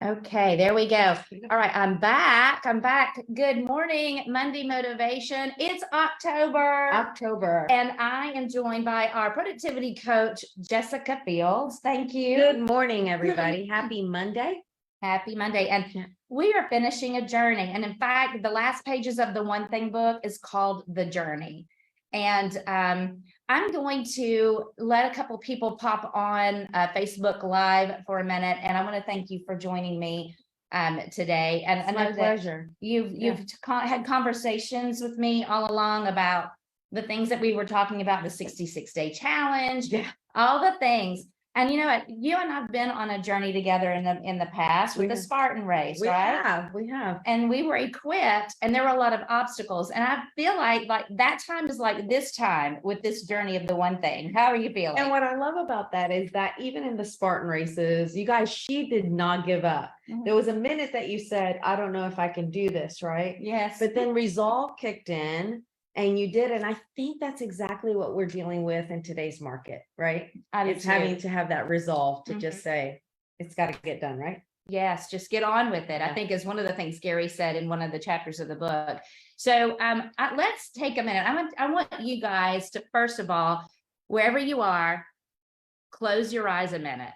Okay, there we go. All right, I'm back. Good morning, Monday Motivation. It's October. And I am joined by our productivity coach, Jessica Fields. Thank you. Good morning, everybody. Happy Monday. Happy Monday. And we are finishing a journey. And in fact, the last pages of the One Thing book is called The Journey. And I'm going to let a couple people pop on Facebook Live for a minute. And I want to thank you for joining me today. And I know My pleasure. You've had conversations with me all along about the things that we were talking about, the 66-day challenge, all the things. And you know what? You and I've been on a journey together in the past with the Spartan race, right? We have. And we were equipped, and there were a lot of obstacles. And I feel like that time is like this time with this journey of the One Thing. How are you feeling? And what I love about that is that even in the Spartan races, you guys, she did not give up. Mm-hmm. There was a minute that you said, I don't know if I can do this, right? Yes. But then resolve kicked in. And you did. And I think that's exactly what we're dealing with in today's market, right? It's having to have that resolve to just say, it's got to get done, right? Yes, just get on with it. Yeah. I think is one of the things Gary said in one of the chapters of the book. So let's take a minute. I want you guys to, first of all, wherever you are, close your eyes a minute.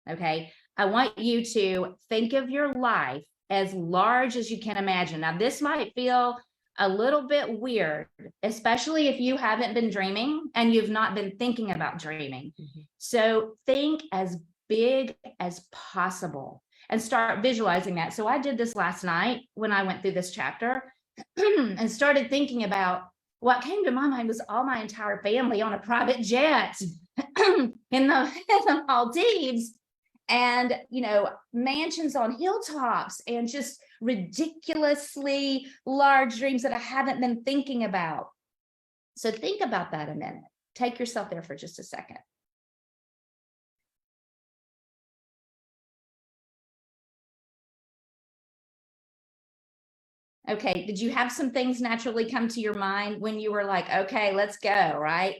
Okay. I want you to think of your life as large as you can imagine. Now, this might feel a little bit weird, especially if you haven't been dreaming and you've not been thinking about dreaming. Mm-hmm. So think as big as possible and start visualizing that. So I did this last night when I went through this chapter and started thinking about what came to my mind was all my entire family on a private jet in the Maldives, and mansions on hilltops, and just ridiculously large dreams that I haven't been thinking about. So think about that a minute. Take yourself there for just a second. Okay, did you have some things naturally come to your mind when you were like, okay, let's go, right?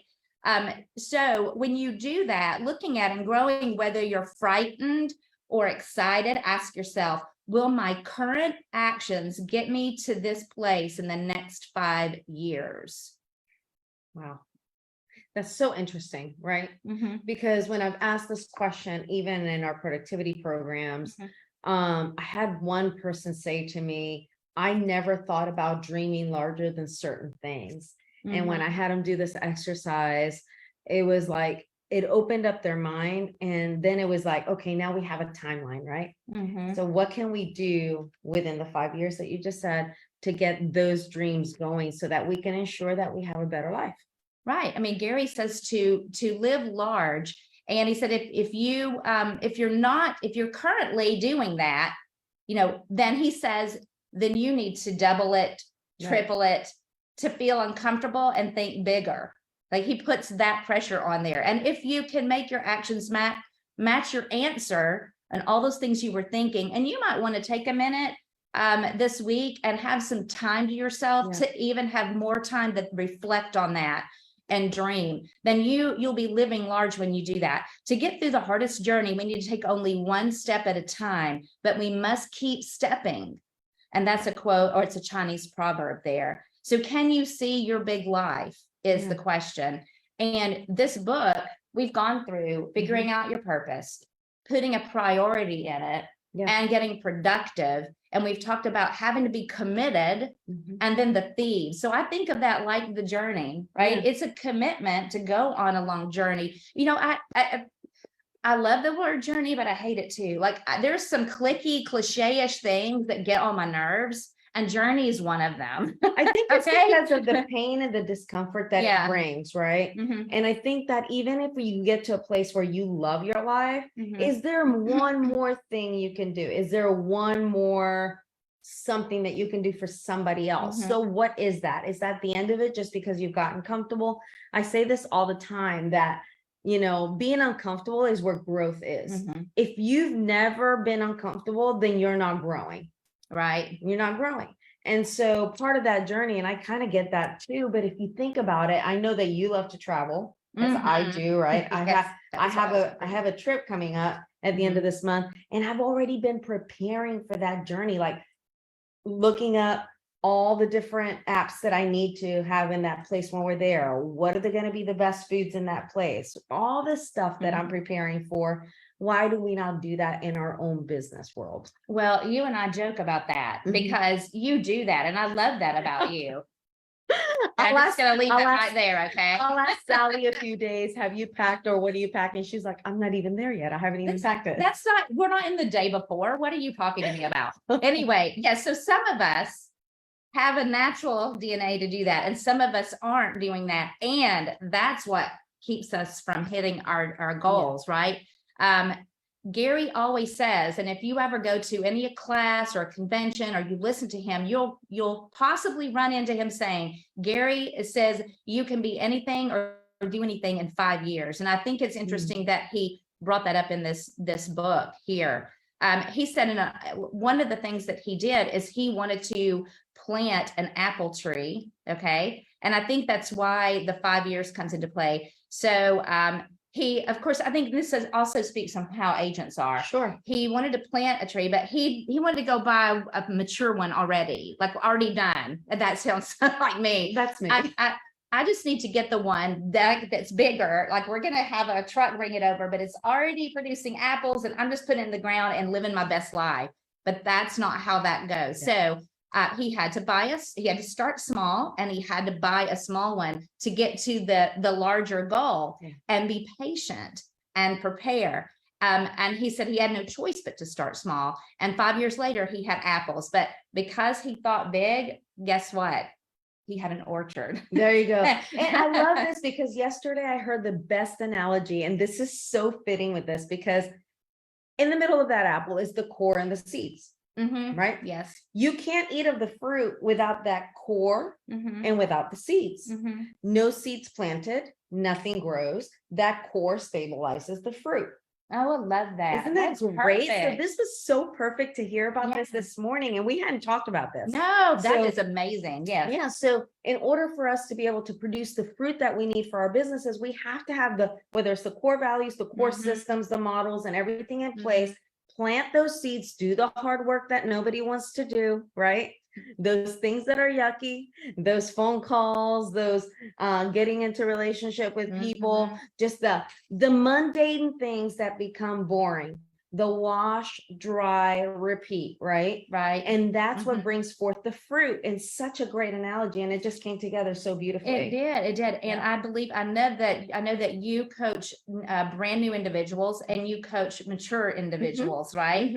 So when you do that, looking at and growing, whether you're frightened or excited, ask yourself, will my current actions get me to this place in the next 5 years? Wow. That's so interesting, right? Mm-hmm. Because when I've asked this question, even in our productivity programs, I had one person say to me, I never thought about dreaming larger than certain things. Mm-hmm. And when I had them do this exercise, it was like, it opened up their mind. And then it was like, okay, now we have a timeline, right? Mm-hmm. So what can we do within the 5 years that you just said to get those dreams going so that we can ensure that we have a better life? Right. I mean, Gary says to live large. And he said, if you're currently doing that, then he says, then you need to double it, triple it, to feel uncomfortable and think bigger. Like he puts that pressure on there. And if you can make your actions match your answer and all those things you were thinking, and you might want to take a minute this week and have some time to yourself to even have more time to reflect on that and dream, then you'll be living large when you do that. To get through the hardest journey, we need to take only one step at a time, but we must keep stepping. And that's a quote, or it's a Chinese proverb there. So can you see your big life is the question. And this book, we've gone through figuring out your purpose, putting a priority in it, and getting productive. And we've talked about having to be committed, and then the thieves. So I think of that like the journey, right? It's a commitment to go on a long journey. I love the word journey, but I hate it too. Like there's some clicky, cliche-ish things that get on my nerves, and journey is one of them. I think it's because of the pain and the discomfort that it brings, right? Mm-hmm. And I think that even if you get to a place where you love your life, is there one more thing you can do? Is there one more something that you can do for somebody else? So what is that? Is that the end of it just because you've gotten comfortable? I say this all the time that being uncomfortable is where growth is. If you've never been uncomfortable, then you're not growing, right? You're not growing. And so part of that journey, and I kind of get that too, but if you think about it, I know that you love to travel, as I do, right? I have a trip coming up at the end of this month. And I've already been preparing for that journey, like looking up all the different apps that I need to have in that place when we're there. What are going to be the best foods in that place? All this stuff that I'm preparing for. Why do we not do that in our own business world? Well, you and I joke about that because you do that. And I love that about you. I'm just going to leave that right there. Okay. I'll ask Sally a few days, have you packed or what are you packing? She's like, I'm not even there yet. I haven't even packed it. We're not in the day before. What are you talking to me about? Anyway, yes. So some of us have a natural DNA to do that. And some of us aren't doing that. And that's what keeps us from hitting our goals, right? Gary always says, and if you ever go to any class or a convention or you listen to him, you'll possibly run into him saying, Gary says you can be anything or do anything in 5 years. And I think it's interesting that he brought that up in this book here. He said one of the things that he did is he wanted to plant an apple tree. Okay. And I think that's why the 5 years comes into play. So, of course, I think this also speaks on how agents are. Sure. He wanted to plant a tree, but he wanted to go buy a mature one already done. That sounds like me. That's me. I just need to get the one that's bigger. Like we're going to have a truck bring it over, but it's already producing apples and I'm just putting it in the ground and living my best life. But that's not how that goes. Yeah. So he had to start small and he had to buy a small one to get to the larger goal and be patient and prepare. And he said he had no choice but to start small. And 5 years later, he had apples. But because he thought big, guess what? He had an orchard. There you go. And I love this because yesterday I heard the best analogy, and this is so fitting with this because in the middle of that apple is the core and the seeds. Right? Yes. You can't eat of the fruit without that core and without the seeds. No seeds planted, nothing grows. That core stabilizes the fruit. Oh, I love that. Isn't that great? So this was so perfect to hear about this morning, and we hadn't talked about this. No, that is amazing. Yeah. Yeah. So in order for us to be able to produce the fruit that we need for our businesses, we have to have whether it's the core values, the core systems, the models, and everything in place. Plant those seeds, do the hard work that nobody wants to do, right? Those things that are yucky, those phone calls, those getting into relationship with people, just the mundane things that become boring. The wash, dry, repeat, right? Right. And that's what brings forth the fruit. And such a great analogy. And it just came together so beautifully. It did. And I know that you coach brand new individuals and you coach mature individuals, right?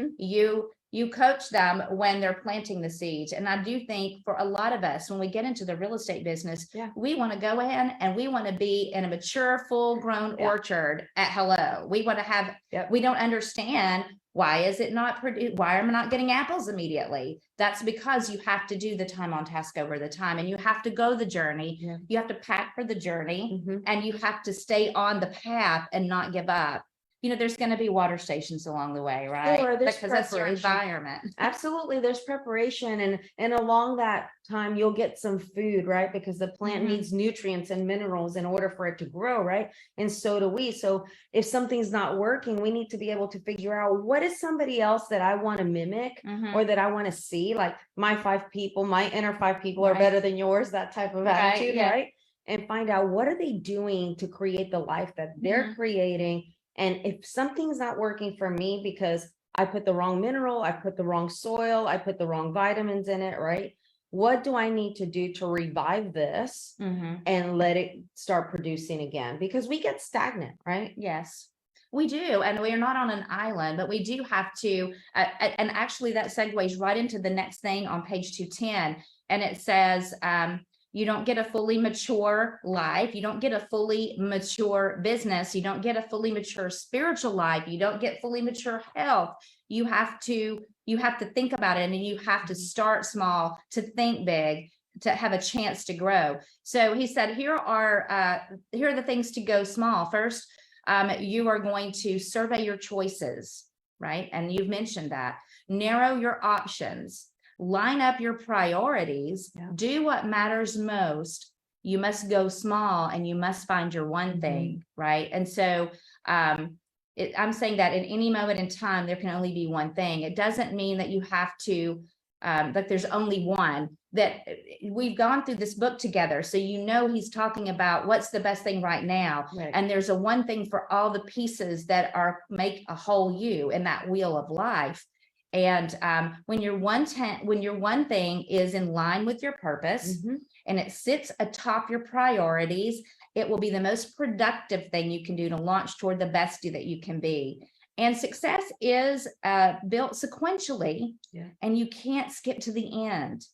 You coach them when they're planting the seeds. And I do think for a lot of us, when we get into the real estate business, we want to go in and we want to be in a mature, full grown orchard at Hello. We want to have, we don't understand why is it not produced? Why am I not getting apples immediately? That's because you have to do the time on task over the time and you have to go the journey. You have to pack for the journey and you have to stay on the path and not give up. You know, there's going to be water stations along the way, right? Sure, because that's your environment. Absolutely. There's preparation. And along that time, you'll get some food, right? Because the plant needs nutrients and minerals in order for it to grow, right? And so do we. So if something's not working, we need to be able to figure out what is somebody else that I want to mimic or that I want to see. Like my inner 5 people are better than yours, that type of attitude, right? And find out what are they doing to create the life that they're creating. And if something's not working for me because I put the wrong mineral, I put the wrong soil, I put the wrong vitamins in it, right? What do I need to do to revive this and let it start producing again? Because we get stagnant, right? Yes, we do. And we're not on an island, but we do have to. And actually that segues right into the next thing on page 210. And it says, you don't get a fully mature life. You don't get a fully mature business. You don't get a fully mature spiritual life. You don't get fully mature health. You have to think about it and you have to start small to think big, to have a chance to grow. So he said, here are the things to go small. First, you are going to survey your choices, right? And you've mentioned that. Narrow your options. Line up your priorities, do what matters most. You must go small and you must find your one thing, right? And so I'm saying that in any moment in time, there can only be one thing. It doesn't mean that you have to, that there's only one. That we've gone through this book together. So, he's talking about what's the best thing right now. Right. And there's a one thing for all the pieces that make a whole you in that wheel of life. And when your one thing is in line with your purpose, and it sits atop your priorities, it will be the most productive thing you can do to launch toward the best you that you can be. And success is built sequentially, and you can't skip to the end.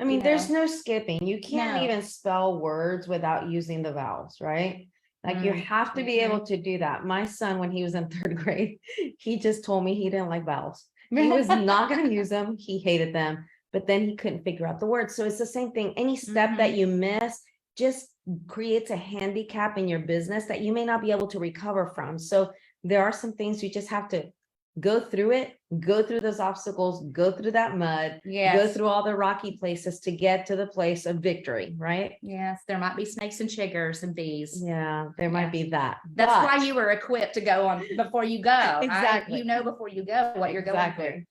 I mean, there's no skipping. You can't No. even spell words without using the vowels, right? Like you have to be able to do that. My son, when he was in 3rd grade, he just told me he didn't like vowels. He was not going to use them. He hated them, but then he couldn't figure out the words. So it's the same thing. Any step that you miss just creates a handicap in your business that you may not be able to recover from. So there are some things you just have to go through it, go through those obstacles, go through that mud, go through all the rocky places to get to the place of victory, right? Yes, there might be snakes and chiggers and bees. Yeah, there might be that. That's why you were equipped to go on before you go. Exactly. Right? Before you go what you're going through.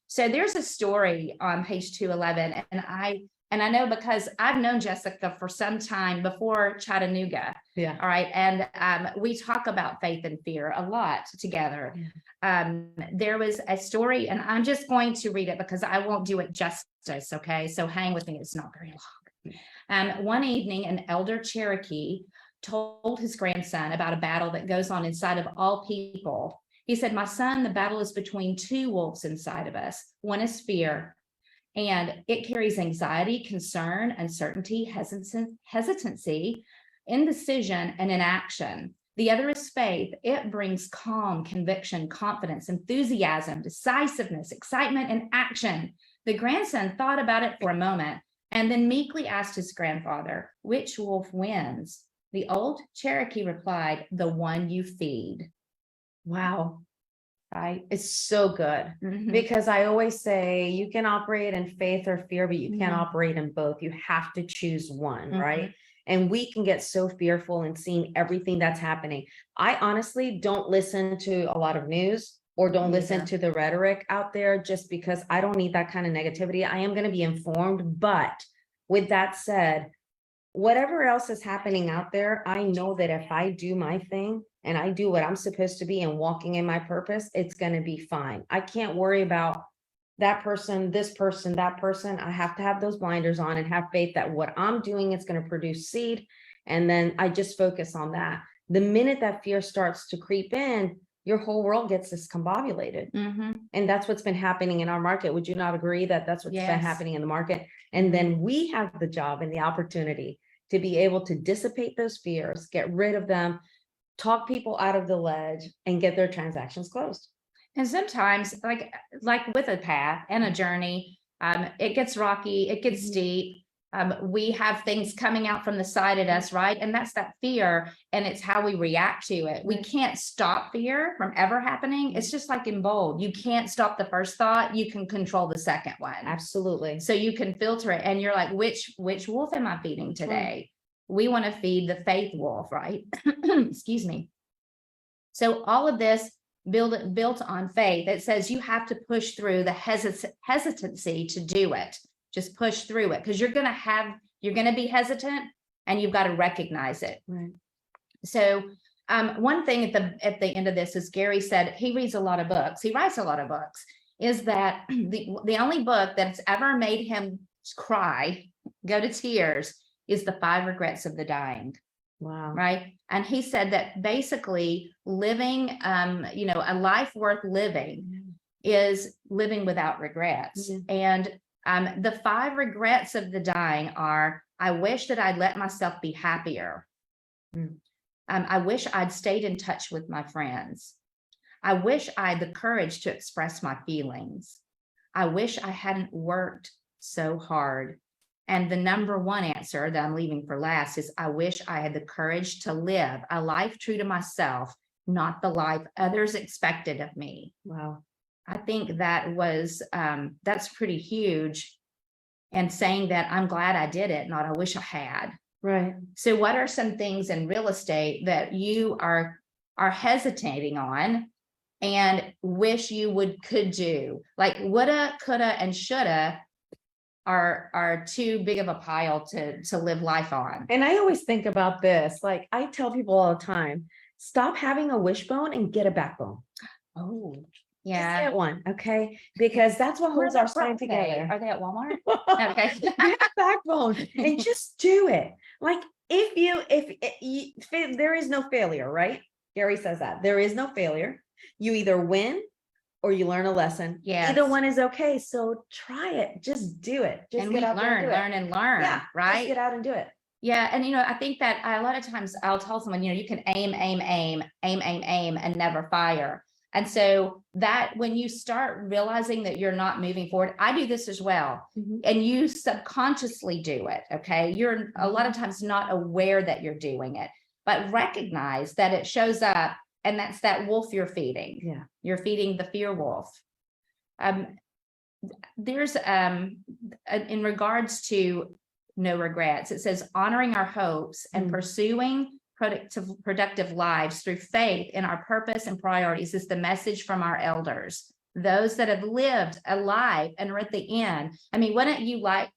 So there's a story on page 211, and I know because I've known Jessica for some time before Chattanooga. Yeah. All right. And we talk about faith and fear a lot together. There was a story, and I'm just going to read it because I won't do it justice. Okay. So hang with me. It's not very long. One evening, an elder Cherokee told his grandson about a battle that goes on inside of all people. He said, "My son, the battle is between two wolves inside of us. One is fear, and it carries anxiety, concern, uncertainty, hesitancy, indecision, and inaction. The other is faith. It brings calm, conviction, confidence, enthusiasm, decisiveness, excitement, and action." The grandson thought about it for a moment and then meekly asked his grandfather, "Which wolf wins?" The old Cherokee replied, "The one you feed." Wow. Right. It's so good because I always say you can operate in faith or fear, but you can't operate in both. You have to choose one, right? And we can get so fearful and seeing everything that's happening. I honestly don't listen to a lot of news or don't listen to the rhetoric out there just because I don't need that kind of negativity. I am going to be informed. But with that said, whatever else is happening out there, I know that if I do my thing and I do what I'm supposed to be and walking in my purpose, it's going to be fine. I can't worry about that person, this person, that person. I have to have those blinders on and have faith that what I'm doing is going to produce seed. And then I just focus on that. The minute that fear starts to creep in, your whole world gets discombobulated. And that's what's been happening in our market. Would you not agree that that's what's been happening in the market? And then we have the job and the opportunity to be able to dissipate those fears, get rid of them, talk people out of the ledge, and get their transactions closed. And sometimes, like with a path and a journey, it gets rocky, it gets steep. We have things coming out from the side at us, right? And that's that fear, and it's how we react to it. We can't stop fear from ever happening. It's just like in bold. You can't stop the first thought. You can control the second one. Absolutely. So you can filter it, and you're like, which wolf am I feeding today? We want to feed the faith wolf, right? Excuse me. So all of this built on faith. It says you have to push through the hesitancy to do it. Just push through it, because you're going to be hesitant, and you've got to recognize it. Right. So one thing at the end of this is Gary said he reads a lot of books. He writes a lot of books. Is that the only book that's ever made him cry, go to tears, is The 5 Regrets of the Dying. Wow. Right. And he said that basically living, a life worth living is living without regrets. And the 5 regrets of the dying are: I wish that I'd let myself be happier. I wish I'd stayed in touch with my friends. I wish I had the courage to express my feelings. I wish I hadn't worked so hard. And the number one answer that I'm leaving for last is: I wish I had the courage to live a life true to myself, not the life others expected of me. Wow. I think that was, that's pretty huge. And saying that I'm glad I did it, not I wish I had. Right. So what are some things in real estate that you are are hesitating on and wish you could do. Like woulda, coulda, and shoulda are too big of a pile to live life on. And I always think about this, like I tell people all the time, stop having a wishbone and get a backbone. Oh, Just yeah. get one, okay? Because that's what holds our spine together. Are they at Walmart? Okay. Get a backbone and just do it. Like there is no failure, right? Gary says that there is no failure. You either win or you learn a lesson. Yes. Either one is okay. So try it. Just do it. Just And get we out there and do it. learn and learn, Yeah, right? Just get out and do it. Yeah. And, I think that a lot of times I'll tell someone, you can aim, and never fire. And so that when you start realizing that you're not moving forward, I do this as well. Mhm. And you subconsciously do it. Okay. You're a lot of times not aware that you're doing it, but recognize that it shows up, and that's that wolf you're feeding. Yeah. You're feeding the fear wolf. There's in regards to no regrets, it says honoring our hopes and pursuing productive lives through faith in our purpose and priorities is the message from our elders, those that have lived a life and are at the end. I mean, wouldn't you like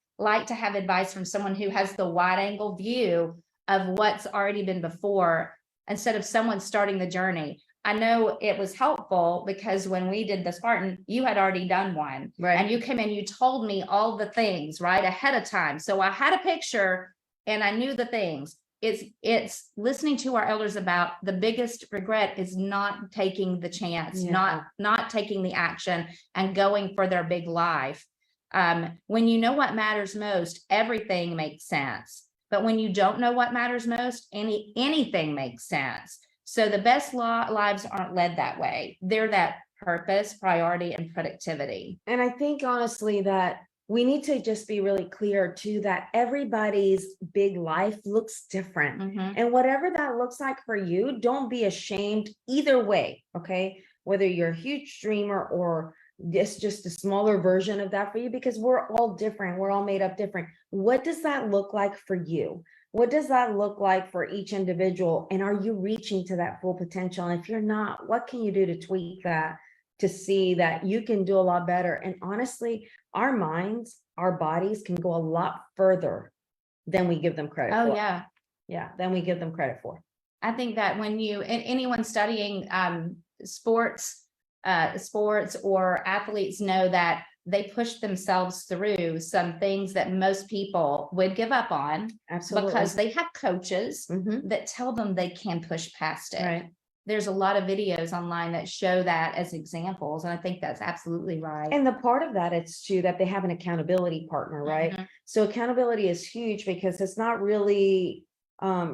to have advice from someone who has the wide angle view of what's already been before, instead of someone starting the journey? I know it was helpful because when we did the Spartan, you had already done one, Right. and you came in, you told me all the things right ahead of time. So I had a picture and I knew the things. It's listening to our elders about the biggest regret is not taking the chance, Yeah. not taking the action and going for their big life. When you know what matters most, everything makes sense. But when you don't know what matters most, anything makes sense. So the best lives aren't led that way. They're that purpose, priority, and productivity. And I think honestly that we need to just be really clear too, that everybody's big life looks different. Mhm. And whatever that looks like for you, don't be ashamed either way. Okay. Whether you're a huge dreamer or just a smaller version of that for you, because we're all different. We're all made up different. What does that look like for you? What does that look like for each individual? And are you reaching to that full potential? And if you're not, what can you do to tweak that, to see that you can do a lot better? And honestly, our minds, our bodies can go a lot further than we give them credit for. Oh, yeah. Yeah, than we give them credit for. I think that when anyone studying sports or athletes know that they push themselves through some things that most people would give up on. Absolutely. Because they have coaches Mhm. that tell them they can push past it. Right. There's a lot of videos online that show that as examples, and I think that's absolutely right. And the part of that, it's too, that they have an accountability partner, right? Mhm. So accountability is huge because it's not really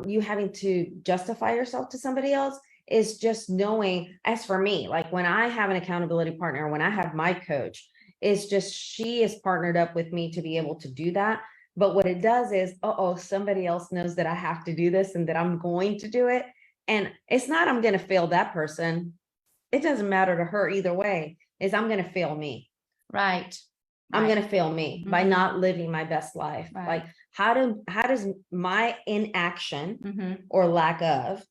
you having to justify yourself to somebody else. It's just knowing, as for me, like when I have an accountability partner, when I have my coach, it's just she is partnered up with me to be able to do that. But what it does is, somebody else knows that I have to do this and that I'm going to do it. And it's not I'm going to fail that person. It doesn't matter to her either way. Is I'm going to fail me. Right. I'm Right. going to fail me by Mhm. not living my best life. Right. Like how does my inaction Mhm. or lack of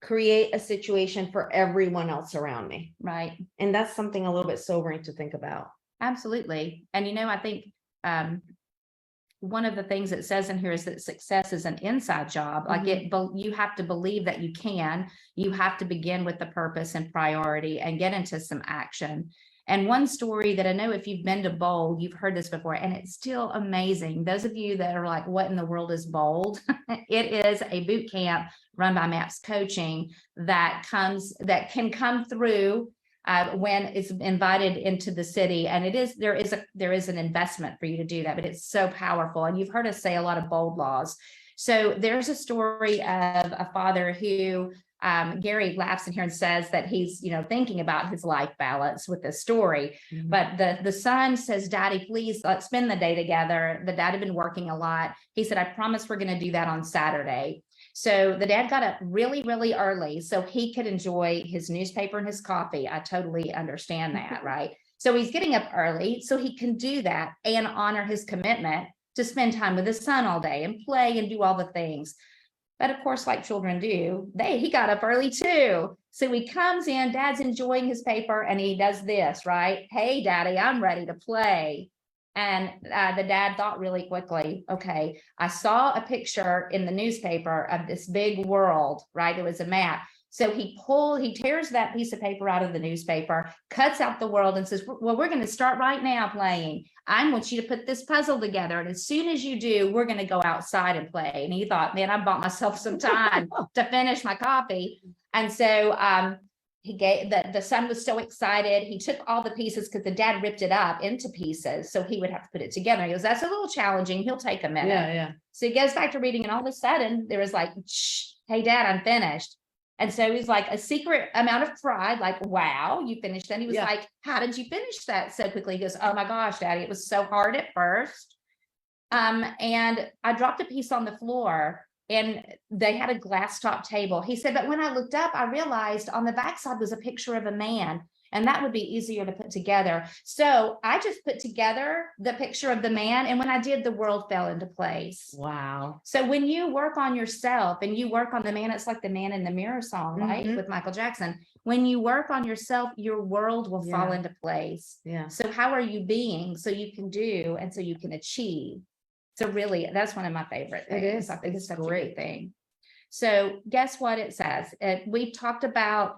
create a situation for everyone else around me? Right. And that's something a little bit sobering to think about. Absolutely. And I think one of the things it says in here is that success is an inside job. Like you have to believe that you can. You have to begin with the purpose and priority and get into some action. And one story that I know, if you've been to Bold, you've heard this before, and it's still amazing. Those of you that are like, what in the world is Bold? It is a boot camp run by MAPS Coaching that can come through when it's invited into the city. And there is an investment for you to do that, but it's so powerful. And you've heard us say a lot of bold laws. So there's a story of a father who Gary laughs in here and says that he's, thinking about his life balance with this story. Mhm. But the son says, Daddy, please, let's spend the day together. The dad had been working a lot. He said, I promise we're going to do that on Saturday. So the dad got up really, really early so he could enjoy his newspaper and his coffee. I totally understand that, right? So he's getting up early so he can do that and honor his commitment to spend time with his son all day and play and do all the things. But of course, like children do, he got up early too. So he comes in, dad's enjoying his paper, and he does this, right? Hey, daddy, I'm ready to play. And the dad thought really quickly, okay, I saw a picture in the newspaper of this big world, right? It was a map. So he tears that piece of paper out of the newspaper, cuts out the world, and says, well, we're going to start right now playing. I want you to put this puzzle together. And as soon as you do, we're going to go outside and play. And he thought, man, I bought myself some time to finish my coffee. And so he gave the son was so excited. He took all the pieces because the dad ripped it up into pieces. So he would have to put it together. He goes, that's a little challenging. He'll take a minute. Yeah. So he goes back to reading, and all of a sudden there was like, shh, hey, dad, I'm finished. And so he's like a secret amount of pride, like, wow, you finished that. He was like, how did you finish that so quickly? He goes, oh my gosh, daddy, it was so hard at first. And I dropped a piece on the floor, and they had a glass top table. He said, but when I looked up, I realized on the backside was a picture of a man, and that would be easier to put together. So I just put together the picture of the man. And when I did, the world fell into place. Wow. So when you work on yourself and you work on the man, it's like the Man in the Mirror song, right? With Michael Jackson. When you work on yourself, your world will fall into place. Yeah. So how are you being so you can do and so you can achieve? So really, that's one of my favorite things. It is. I think it's such a great thing. So guess what it says? We've talked about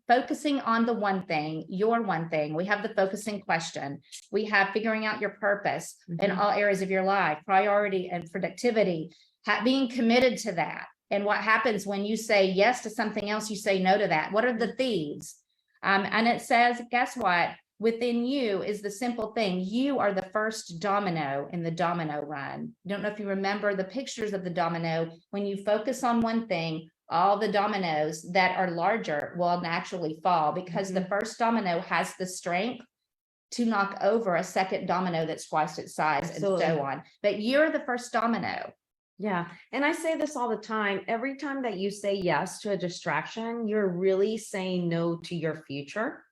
focusing on the one thing, your one thing. We have the focusing question. We have figuring out your purpose in all areas of your life, priority and productivity, being committed to that. And what happens when you say yes to something else, you say no to that. What are the thieves? And it says, guess what? Within you is the simple thing. You are the first domino in the domino run. Don't know if you remember the pictures of the domino. When you focus on one thing, all the dominoes that are larger will naturally fall, because the first domino has the strength to knock over a second domino that's twice its size. Absolutely. And so on. But you're the first domino. Yeah. And I say this all the time. Every time that you say yes to a distraction, you're really saying no to your future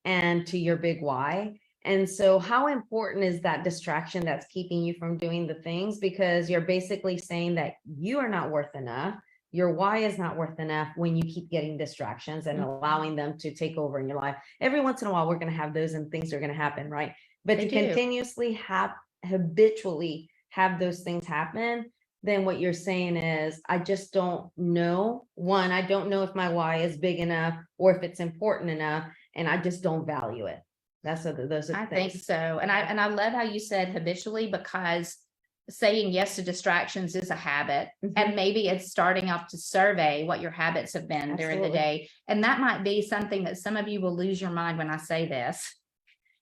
and to your big why. And so how important is that distraction that's keeping you from doing the things? Because you're basically saying that you are not worth enough. Your why is not worth enough when you keep getting distractions and allowing them to take over in your life. Every once in a while, we're going to have those and things are going to happen, right? But to continuously habitually have those things happen, then what you're saying is, I just don't know. One, I don't know if my why is big enough or if it's important enough, and I just don't value it. Those are I think so. And I love how you said habitually, because saying yes to distractions is a habit. And maybe it's starting off to survey what your habits have been during the day. And that might be something that some of you will lose your mind when I say this.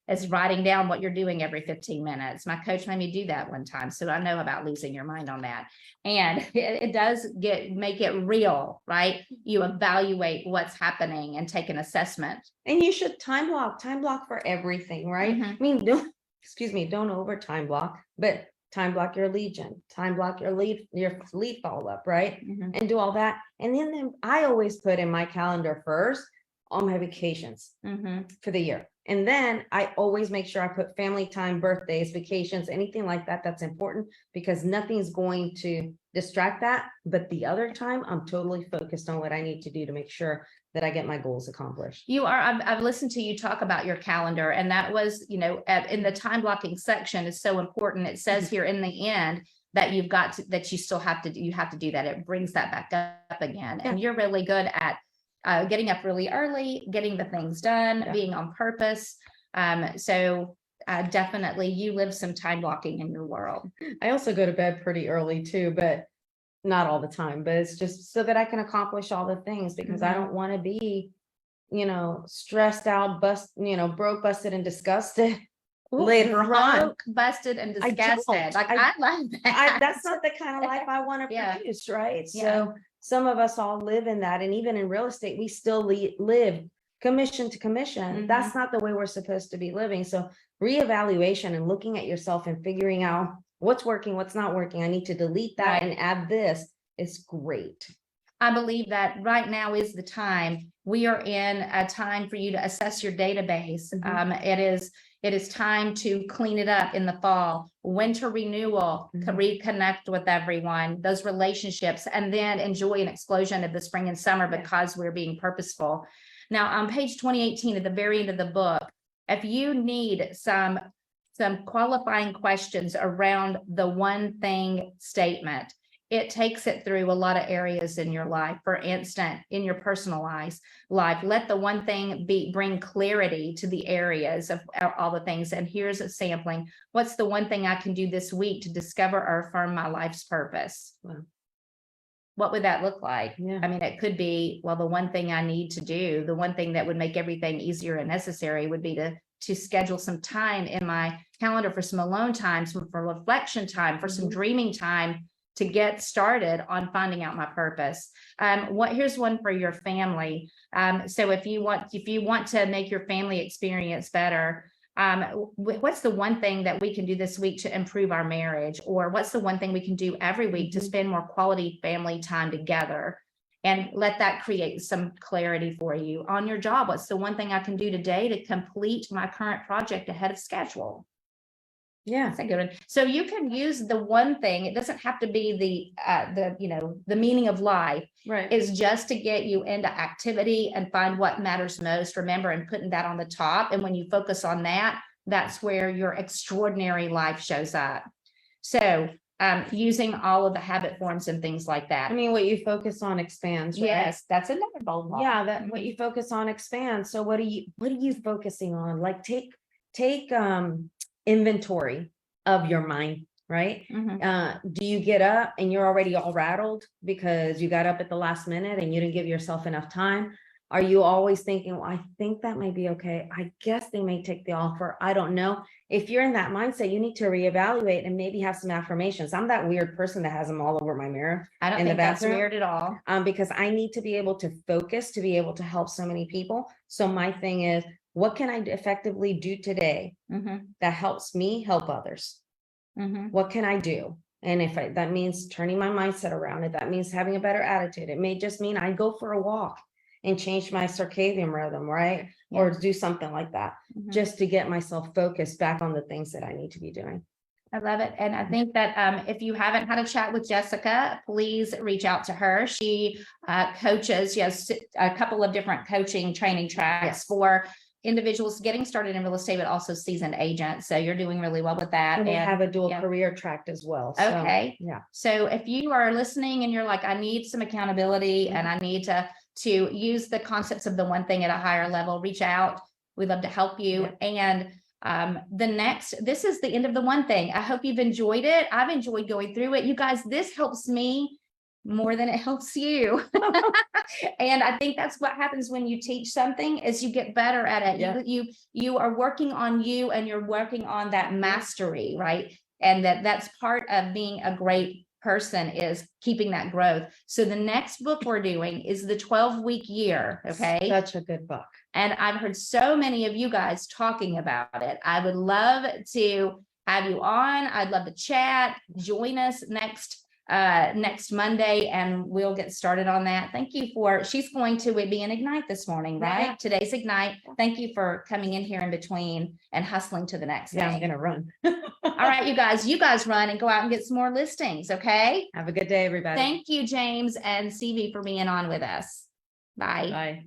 Is writing down what you're doing every 15 minutes. My coach made me do that one time. So I know about losing your mind on that. And it does make it real, right? You evaluate what's happening and take an assessment. And you should time block for everything, right? I mean, don't over time block, but time block your Legion, time block your lead follow up, right? And do all that. And then I always put in my calendar first all my vacations for the year. And then I always make sure I put family time, birthdays, vacations, anything like that that's important, because nothing's going to distract that. But the other time, I'm totally focused on what I need to do to make sure that I get my goals accomplished. You are. I've listened to you talk about your calendar, and that was, in the time blocking section is so important. It says here in the end that you still have to do that. It brings that back up again. And you're really good at getting up really early, getting the things done, being on purpose. So definitely you live some time blocking in your world. I also go to bed pretty early too, but not all the time, but it's just so that I can accomplish all the things, because I don't want to be, stressed out, broke, busted, and disgusted. Later on, busted and disgusted. I love that. That's not the kind of life I want to produce, right? So some of us all live in that, and even in real estate, we still live commission to commission. That's not the way we're supposed to be living. So reevaluation and looking at yourself and figuring out what's working, what's not working. I need to delete that and add this. Is great. I believe that right now is the time. We are in a time for you to assess your database. It is. It is time to clean it up in the fall, winter renewal, reconnect with everyone, those relationships, and then enjoy an explosion of the spring and summer because we're being purposeful. Now, on page 2018, at the very end of the book, if you need some qualifying questions around the one thing statement, it takes it through a lot of areas in your life. For instance, in your personal life, let the one thing bring clarity to the areas of all the things. And here's a sampling. What's the one thing I can do this week to discover or affirm my life's purpose? Wow. What would that look like? Yeah. I mean, it could be, well, the one thing I need to do, the one thing that would make everything easier and necessary would be to schedule some time in my calendar for some alone time, for reflection time, for some dreaming time, to get started on finding out my purpose. Here's one for your family. So if you want to make your family experience better, what's the one thing that we can do this week to improve our marriage? Or what's the one thing we can do every week to spend more quality family time together? And let that create some clarity for you. On your job, what's the one thing I can do today to complete my current project ahead of schedule? Yeah. That's a good one. So you can use the one thing. It doesn't have to be the meaning of life. Right. Is just to get you into activity and find what matters most. Remember, and putting that on the top. And when you focus on that, that's where your extraordinary life shows up. So using all of the habit forms and things like that. I mean, what you focus on expands, right? Yes, that's another bold one. Yeah, that what you focus on expands. So what are you focusing on? Like take inventory of your mind, right? Do you get up and you're already all rattled because you got up at the last minute and you didn't give yourself enough time? Are you always thinking, well, I think that might be okay. I guess they may take the offer. I don't know. If you're in that mindset, you need to reevaluate and maybe have some affirmations. I'm that weird person that has them all over my mirror. I don't in the think that's bathroom. weird at all. Because I need to be able to focus to be able to help so many people. So my thing is, what can I effectively do today that helps me help others? What can I do? And if that means turning my mindset around, if that means having a better attitude, it may just mean I go for a walk and change my circadian rhythm, right? Yeah. Or do something like that, just to get myself focused back on the things that I need to be doing. I love it. And I think that if you haven't had a chat with Jessica, please reach out to her. She coaches, she has a couple of different coaching training tracks for individuals getting started in real estate, but also seasoned agents. So you're doing really well with that. And we have a dual career track as well. So, okay. Yeah. So if you are listening and you're like, I need some accountability and I need to use the concepts of the one thing at a higher level, reach out. We'd love to help you. And this is the end of the one thing. I hope you've enjoyed it. I've enjoyed going through it. You guys, this helps me more than it helps you. And I think that's what happens when you teach something, is you get better at it. Yeah. You are working on you and you're working on that mastery, right? And that's part of being a great person, is keeping that growth. So the next book we're doing is the 12-week year. Okay. Such a good book. And I've heard so many of you guys talking about it. I would love to have you on. I'd love to chat. Join us next Monday and we'll get started on that. Thank you she's going to be in Ignite this morning, right? Yeah. Today's Ignite. Thank you for coming in here in between and hustling to the next thing. I'm going to run. All right, you guys run and go out and get some more listings. Okay. Have a good day, everybody. Thank you, James and CV, for being on with us. Bye. Bye.